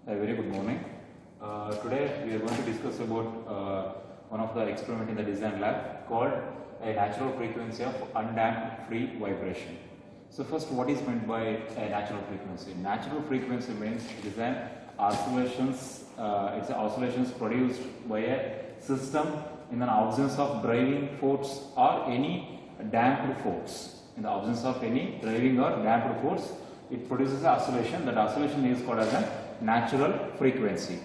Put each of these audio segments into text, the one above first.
A very good morning. Today we are going to discuss about one of the experiment in the design lab called a natural frequency of undamped free vibration. So first, what is meant by a natural frequency? Natural frequency means it is an oscillations. It's oscillations produced by a system in the absence of driving force or any damped force. In the absence of any driving or damped force, it produces an oscillation. That oscillation is called as a natural frequency.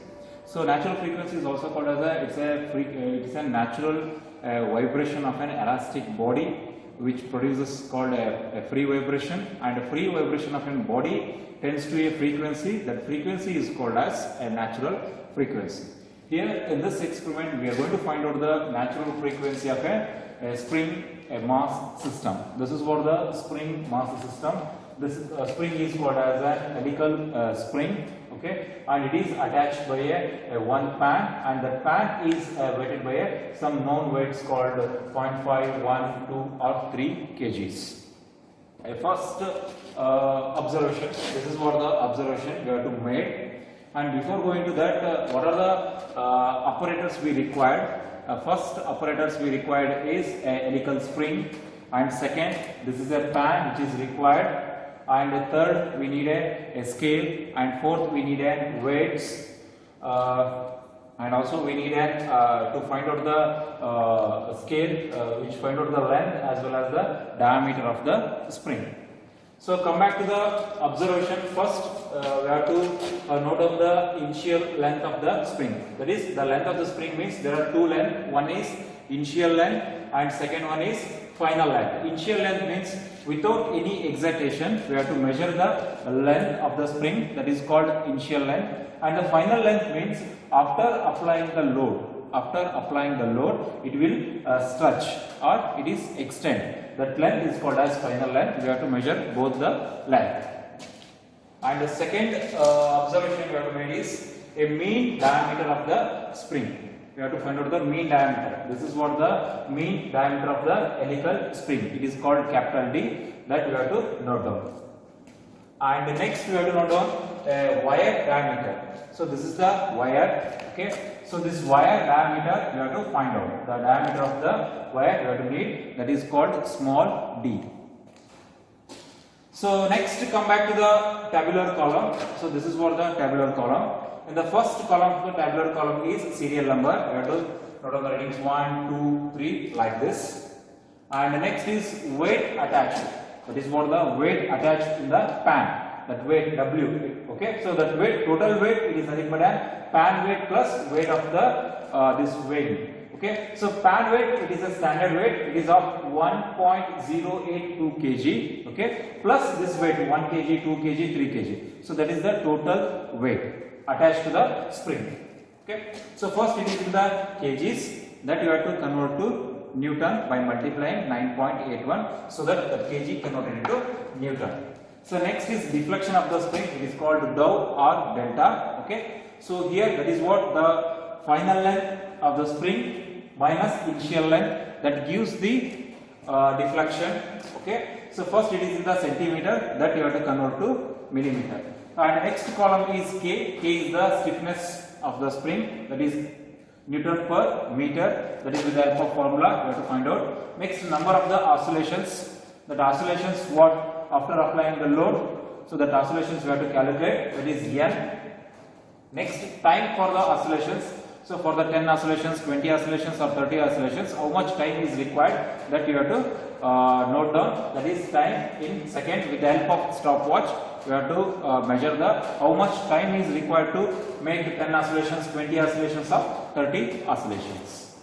So natural frequency is also called as it is a natural vibration of an elastic body which produces called a free vibration, and a free vibration of a body tends to a frequency. That frequency is called as a natural frequency. Here in this experiment we are going to find out the natural frequency of a spring mass system. This is for the spring mass system. This spring is called as an helical spring, okay, and it is attached by a one pan, and the pan is weighted by some known weights called 0.5, 1, 2 or 3 kgs. A first observation, this is what the observation we have to make, and before going to that, what are the apparatus we required? First apparatus we required is a helical spring, and second, this is a pan which is required, and third we need a scale, and fourth we need a weights, and also we need to find out the scale which find out the length as well as the diameter of the spring. So come back to the observation. First we have to note down the initial length of the spring. That is, the length of the spring means there are two lengths. One is initial length and second one is final length. Initial length means without any excitation we have to measure the length of the spring, that is called initial length, and the final length means after applying the load. After applying the load it will stretch or it is extend. That length is called as final length. We have to measure both the length. And the second observation we have to make is a mean diameter of the spring. We have to find out the mean diameter. This is what the mean diameter of the helical spring. It is called capital D. That we have to note down. And next we have to note down wire diameter. So this is the wire. Okay. So this wire diameter we have to find out. The diameter of the wire we have to need. That is called small d. So next come back to the tabular column. So this is what the tabular column. In the first column of the tabular column is serial number. We have to note down the readings 1, 2, 3 like this. And the next is weight attached. That is what the weight attached in the pan. That weight W. Okay. So that weight, total weight, it is nothing but a pan weight plus weight of the this weight. Okay. So pan weight, it is a standard weight. It is of 1.082 kg. Okay. Plus this weight 1 kg, 2 kg, 3 kg. So that is the total weight attached to the spring. Okay. So first it is in the kgs, that you have to convert to Newton by multiplying 9.81, so that the kg converted into Newton. So next is deflection of the spring. It is called dou or delta. Okay. So here that is what the final length of the spring minus initial length, that gives the deflection. Okay. So first it is in the centimeter, that you have to convert to millimeter. And next column is K. K is the stiffness of the spring, that is Newton per meter. That is with the help of formula we have to find out. Next, number of the oscillations. That oscillations what after applying the load. So that oscillations we have to calculate. That is N. Next, time for the oscillations. So for the 10 oscillations, 20 oscillations or 30 oscillations, how much time is required, that you have to note down. That is time in second. With the help of stopwatch we have to measure the how much time is required to make 10 oscillations, 20 oscillations or 30 oscillations.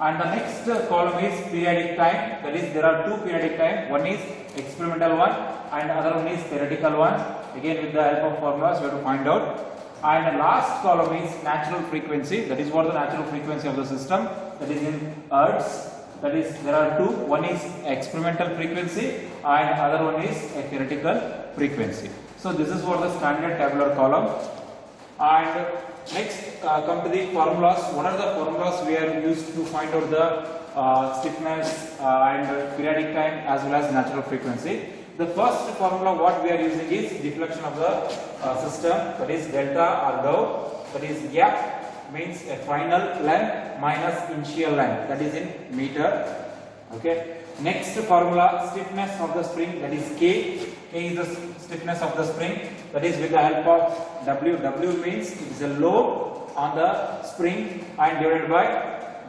And the next column is periodic time. That is, there are two periodic time. One is experimental one and other one is theoretical one. Again with the help of formulas we have to find out. And the last column is natural frequency. That is what the natural frequency of the system, that is in hertz. That is, there are two. One is experimental frequency and other one is a theoretical frequency. So this is what the standard tabular column. And next come to the formulas. What are the formulas we are used to find out the stiffness and periodic time as well as natural frequency? the first formula what we are using is deflection of the system, that is delta or dou, that is F means a final length minus initial length, that is in meter. Okay. Next formula, stiffness of the spring, that is K. K is the stiffness of the spring, that is with the help of W. W means it is a load on the spring and divided by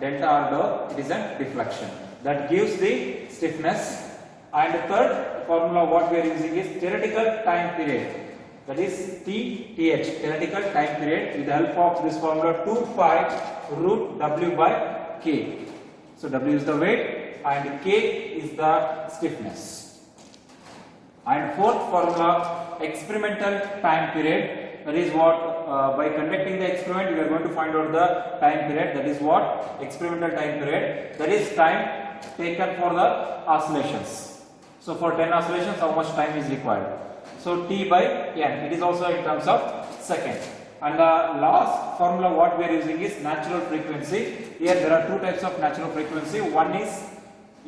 delta or dou, it is a deflection. That gives the stiffness. And the third formula what we are using is theoretical time period, that is TTH, theoretical time period, with the help of this formula 2 pi root W by K. So W is the weight and K is the stiffness. And fourth formula, experimental time period, that is what by conducting the experiment we are going to find out the time period, that is what experimental time period, that is time taken for the oscillations. So for 10 oscillations how much time is required? So T by N, it is also in terms of second. And the last formula what we are using is natural frequency. Here there are two types of natural frequency. One is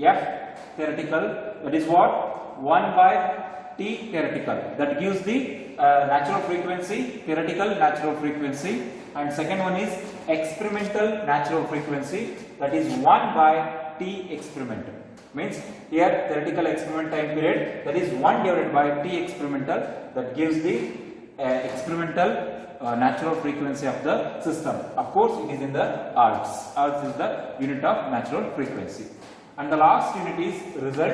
F theoretical, that is what 1 by T theoretical, that gives the natural frequency, theoretical natural frequency. And second one is experimental natural frequency, that is 1 by T experimental. Means here theoretical experiment time period, that is 1 divided by T experimental, that gives the experimental natural frequency of the system. Of course it is in the Hertz. Hertz is the unit of natural frequency. And the last unit is result.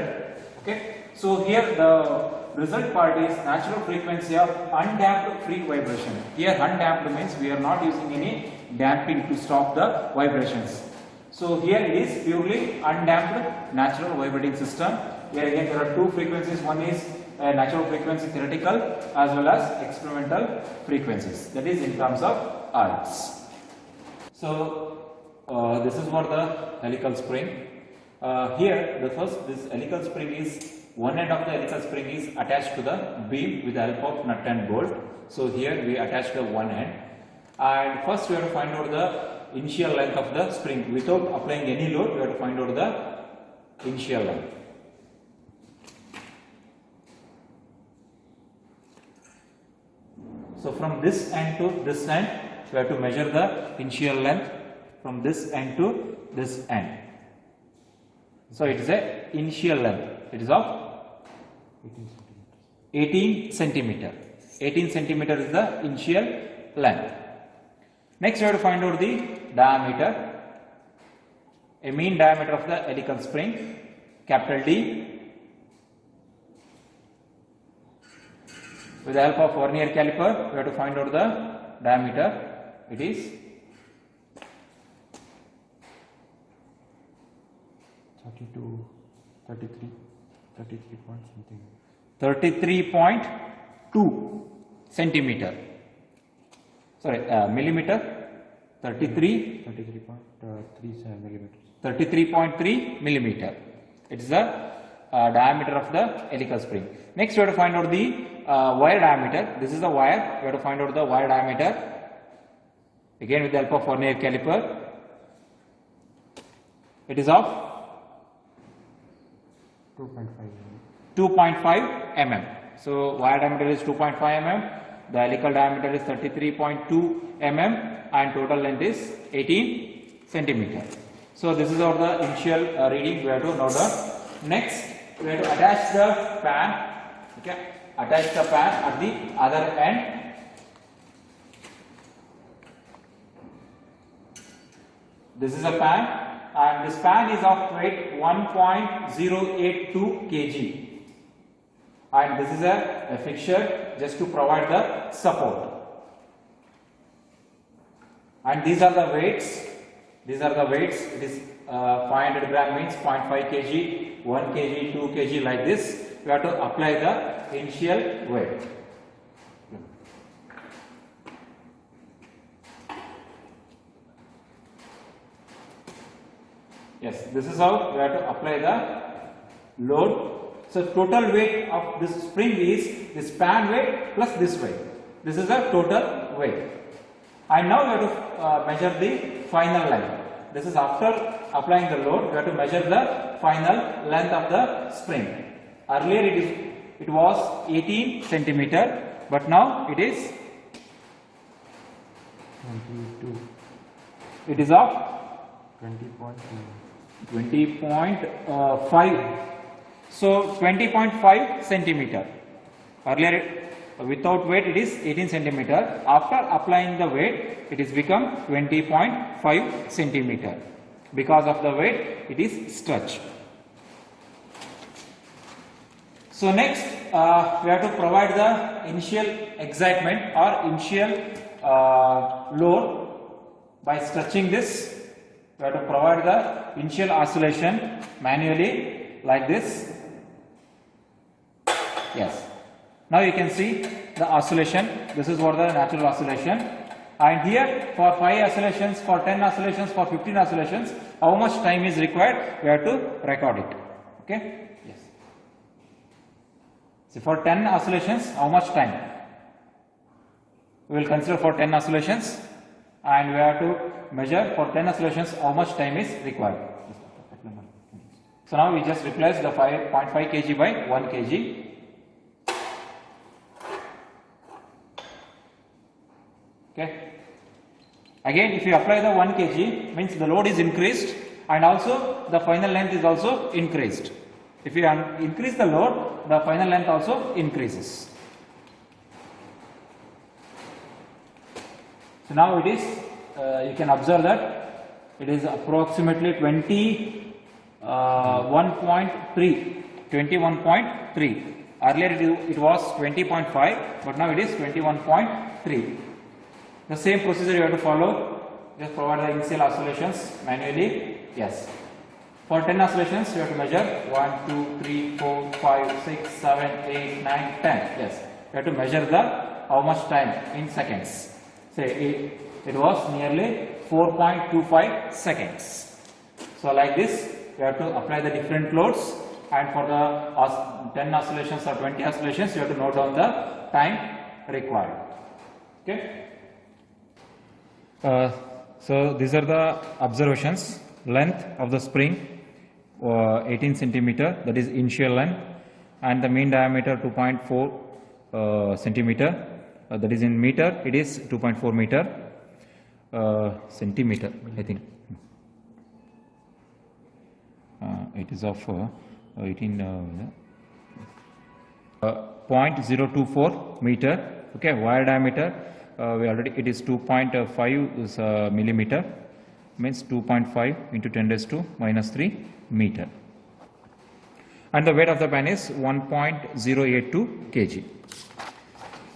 Okay. So here the result part is natural frequency of undamped free vibration. Here undamped means we are not using any damping to stop the vibrations. So here it is purely undamped natural vibrating system. Here again there are two frequencies. One is natural frequency theoretical as well as experimental frequencies. That is in terms of Hertz. So this is for the helical spring. Here the first, this helical spring is, one end of the helical spring is attached to the beam with the help of nut and bolt. So here we attach the one end, and first we have to find out the initial length of the spring. Without applying any load we have to find out the initial length. So from this end to this end we have to measure the initial length from this end to this end. So it is a initial length, it is of 18 centimeter. 18 centimeter is the initial length. Next we have to find out the diameter, a mean diameter of the helical spring, capital D. With the help of vernier caliper we have to find out the diameter. It is 32, 33, 33 point something. 33.2 centimeter. Sorry, millimeter. 33.3 millimeter. It is the diameter of the helical spring. Next we have to find out the wire diameter. This is the wire. We have to find out the wire diameter. Again with the help of vernier caliper. It is of 2.5 mm. So wire diameter is 2.5 mm. The helical diameter is 33.2 mm and total length is 18 centimeter. So this is our the initial reading we have to note down. Next we have to attach the fan. Okay, attach the fan at the other end. This is a fan, and this fan is of weight 1.082 kg. And this is a fixture just to provide the support. And these are the weights. These are the weights. It is 500 gram means 0.5 kg, 1 kg, 2 kg, like this. We have to apply the initial weight. Yes, this is how we have to apply the load. So total weight of this spring is this span weight plus this weight. This is the total weight. And now we have to measure the final length. This is after applying the load. We have to measure the final length of the spring. Earlier it is it was 18 centimeter, but now it is 22. It is of 20.2. 20.5. So 20.5 centimeter. Earlier without weight it is 18 centimeter. After applying the weight it is become 20.5 centimeter. Because of the weight it is stretched. So next we have to provide the initial excitement or initial load by stretching this. We have to provide the initial oscillation manually like this. Yes. Now you can see the oscillation. This is what the natural oscillation. And here for 5 oscillations, for 10 oscillations, for 15 oscillations, how much time is required? We have to record it. Okay. Yes. So for 10 oscillations, how much time? We will consider for 10 oscillations, and we have to measure for 10 oscillations how much time is required. So now we just replace the 0.5 kg by 1 kg. Okay. Again, if you apply the 1 kg, means the load is increased and also the final length is also increased. If you increase the load, the final length also increases. So now it is, you can observe that it is approximately 21.3. Earlier it was 20.5, but now it is 21.3. The same procedure you have to follow. Just provide the initial oscillations manually. Yes. For 10 oscillations, you have to measure 1, 2, 3, 4, 5, 6, 7, 8, 9, 10. Yes. You have to measure the how much time in seconds. Say it was nearly 4.25 seconds. So like this, you have to apply the different loads, and for the 10 oscillations or 20 oscillations, you have to note down the time required. Okay. So these are the observations. Length of the spring 18 centimeter, that is initial length, and the mean diameter 2.4 centimeter, that is in meter it is 2.4 meter, centimeter I think. It is of 0.024 meter. Okay, wire diameter it is 2.5 millimeter, means 2.5 into 10 raised to minus 3 meter, and the weight of the pan is 1.082 kg.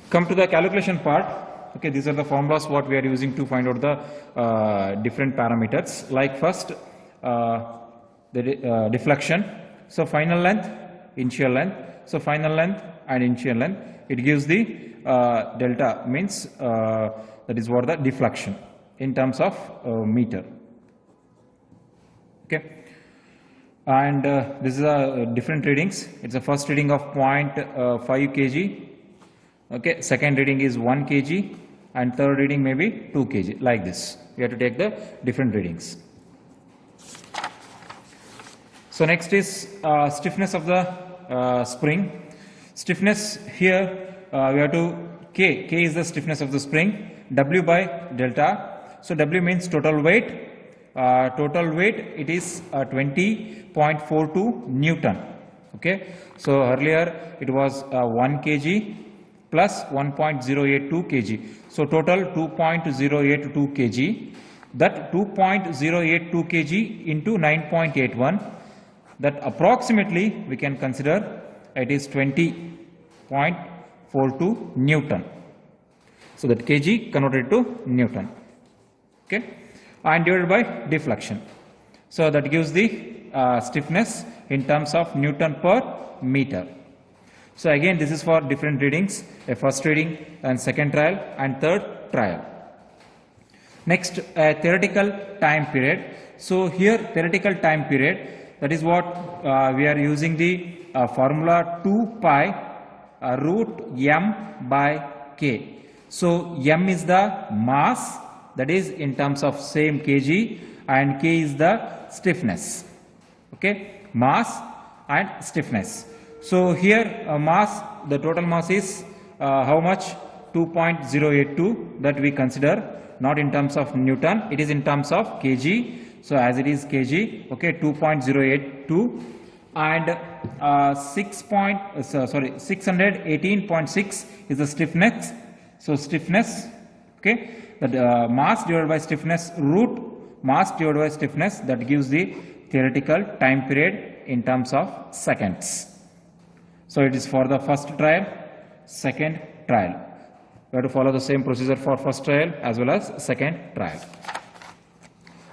Come to the calculation part. Okay, these are the formulas what we are using to find out the different parameters. Like first the deflection. So final length, initial length. So final length and initial length. It gives the delta, means that is what the deflection in terms of meter. Okay, and this is different readings. It's the first reading of 0.5 kg. Okay, second reading is 1 kg, and third reading may be 2 kg. Like this, you have to take the different readings. So next is stiffness of the spring. Stiffness here we have to K is the stiffness of the spring, W by delta. So W means total weight. Total weight it is 20.42 Newton. Okay, so earlier it was 1 kg plus 1.082 kg. So total 2.082 kg. That 2.082 kg into 9.81. That approximately we can consider it is 20.42 Newton. So that kg converted to Newton. Okay, and divided by deflection. So that gives the stiffness in terms of Newton per meter. So again, this is for different readings, a first reading and second trial and third trial. Next, theoretical time period. So here theoretical time period, that is what we are using the formula 2 pi root m by k. So m is the mass, that is in terms of same kg, and k is the stiffness. Okay, mass and stiffness. So here mass, the total mass is how much? 2.082, that we consider, not in terms of Newton, it is in terms of kg. So as it is kg, okay, 2.082, and 618.6 is the stiffness. So stiffness, okay, that mass divided by stiffness, root mass divided by stiffness, that gives the theoretical time period in terms of seconds. So it is for the first trial, second trial. We have to follow the same procedure for first trial as well as second trial,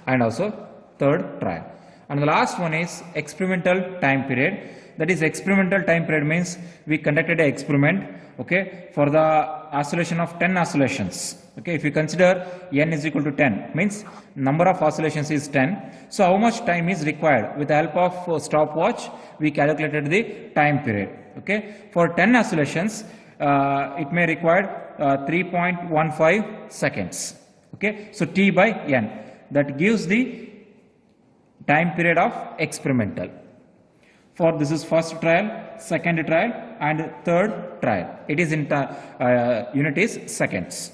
and also third trial. And the last one is experimental time period. That is, experimental time period means we conducted an experiment, okay, for the oscillation of 10 oscillations. Okay, if you consider n is equal to 10, means number of oscillations is 10. So how much time is required? With the help of stopwatch, we calculated the time period. Okay, for 10 oscillations, it may require 3.15 seconds. Okay, so T by n, that gives the time period of experimental. For this is first trial, second trial, and third trial. It is in unit is seconds.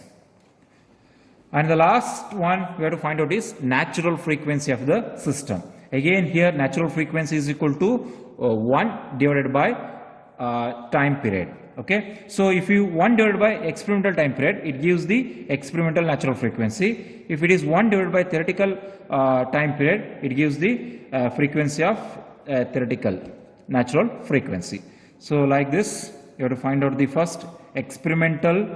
And the last one we have to find out is natural frequency of the system. Again here natural frequency is equal to 1 divided by time period. Okay, so if you 1 divided by experimental time period, it gives the experimental natural frequency. If it is 1 divided by theoretical time period, it gives the frequency of theoretical natural frequency. So like this, you have to find out the first experimental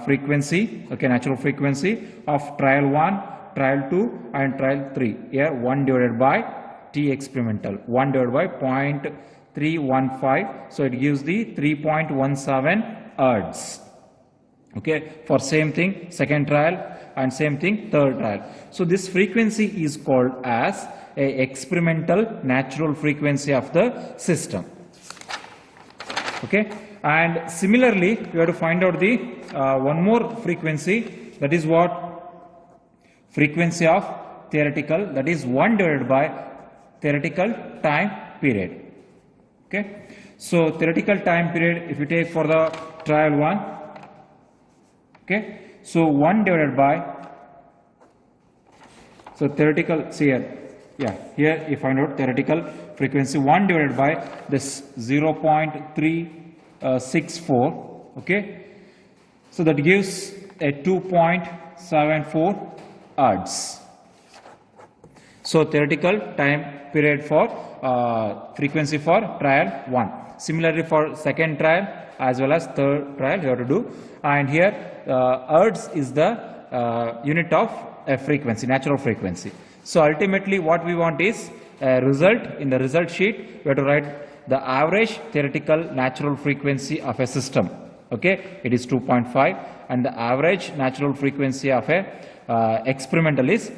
frequency, okay, natural frequency of trial 1, trial 2, and trial 3. Here 1 divided by T experimental, 1 divided by 0.315, so it gives the 3.17 Hertz. Okay, for same thing second trial, and same thing third trial. So this frequency is called as a experimental natural frequency of the system. Okay, and similarly we have to find out the one more frequency, that is what? Frequency of theoretical, that is 1 divided by theoretical time period. Okay, so theoretical time period, if you take for the trial 1, okay, so 1 divided by, so theoretical, see here, yeah, here you find out theoretical frequency 1 divided by this 0.364, okay, so that gives a 2.74 Hertz. So theoretical time period for frequency for trial 1. Similarly for second trial as well as third trial you have to do, and here Hertz is the unit of frequency, natural frequency. So ultimately what we want is a result. In the result sheet we have to write the average theoretical natural frequency of a system. Okay, it is 2.5, and the average natural frequency of a experimental is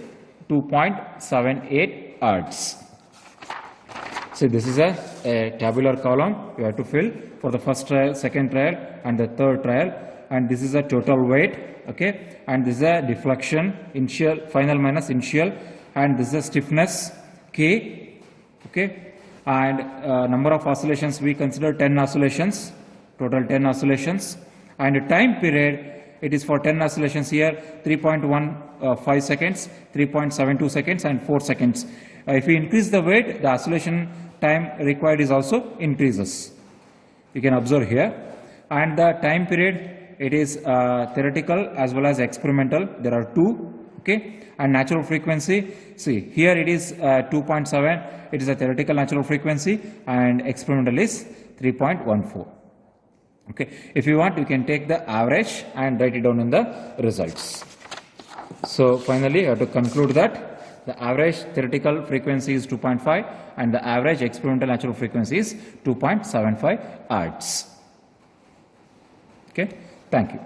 2.78 Hertz. See, this is a tabular column you have to fill for the first trial, second trial, and the third trial, and this is a total weight, okay, and this is a deflection, initial, final minus initial, and this is a stiffness K, okay, and number of oscillations we consider 10 oscillations, total 10 oscillations, and time period, it is for 10 oscillations here 3.15 seconds, 3.72 seconds, and 4 seconds. If we increase the weight, the oscillation time required is also increases. You can observe here, and the time period, it is theoretical as well as experimental. There are two, okay, and natural frequency. See here it is 2.7. It is a theoretical natural frequency, and experimental is 3.14. Okay, if you want, you can take the average and write it down in the results. So finally, you have to conclude that the average theoretical frequency is 2.5 and the average experimental natural frequency is 2.75 Hertz. Okay, thank you.